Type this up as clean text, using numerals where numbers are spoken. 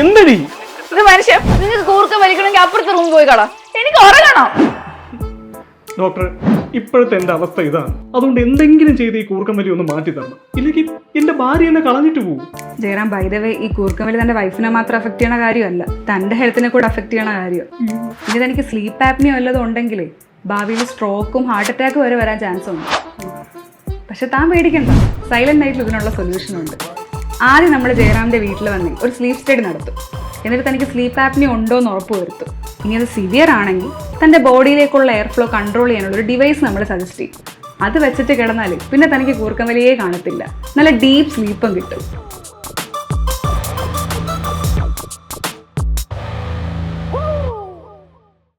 എന്തടി ഇത് മനുഷ്യ, നിങ്ങൾക്ക് കൂർക്കം വലിക്കണമെങ്കിൽ അപ്പുറത്തെ റൂം പോയി കളാ. എനിക്ക് ഉറങ്ങണം. ഡോക്ടർ, ഇപ്പോഴത്തെ എന്റെ അവസ്ഥ ഇതാണ്. അതുകൊണ്ട് എന്തെങ്കിലും ചെയ്ത് ഈ കൂർക്കമ്പലി ഒന്ന് മാറ്റി തരണം. ഇല്ലെങ്കിൽ എന്റെ ഭാര്യ എന്നെ കളഞ്ഞിട്ട് പോകും. ജയറാം, ബൈ ദ വേ, ഈ കൂർക്കമ്പലി തന്റെ വൈഫിനെ മാത്രം അഫക്ട് ചെയ്യണ കാര്യമല്ല, തന്റെ ഹെൽത്തിനെ കൂടെ അഫക്ട് ചെയ്യണ കാര്യം. ഇനി തനിക്ക് സ്ലീപ്പ് ആപ്നിയോ വല്ലതും ഉണ്ടെങ്കിലേ ഭാവിയിൽ സ്ട്രോക്കും ഹാർട്ട് അറ്റാക്കും വരെ വരാൻ ചാൻസ് ഉണ്ട്. പക്ഷെ താൻ പേടിക്കണ്ട, സൈലന്റ് നൈറ്റിൽ ഇതിനുള്ള സൊല്യൂഷൻ ഉണ്ട്. ആദ്യം നമ്മൾ ജയറാമിന്റെ വീട്ടിൽ വന്ന് ഒരു സ്ലീപ്പ് സ്റ്റഡി നടത്തും. എന്നിട്ട് തനിക്ക് സ്ലീപ്പ് ആപ്നിയോ ഉണ്ടോ എന്ന് ഉറപ്പ് വരുത്തും. ഇനി അത് സിവിയർ ആണെങ്കിൽ തൻ്റെ ബോഡിയിലേക്കുള്ള എയർ ഫ്ലോ കൺട്രോൾ ചെയ്യാനുള്ള ഒരു ഡിവൈസ് നമ്മൾ സജസ്റ്റ് ചെയ്യും. അത് വെച്ചിട്ട് കിടന്നാൽ പിന്നെ തനിക്ക് കൂർക്കം വലിയേ കാണത്തില്ല, നല്ല ഡീപ്പ് സ്ലീപ്പും കിട്ടും.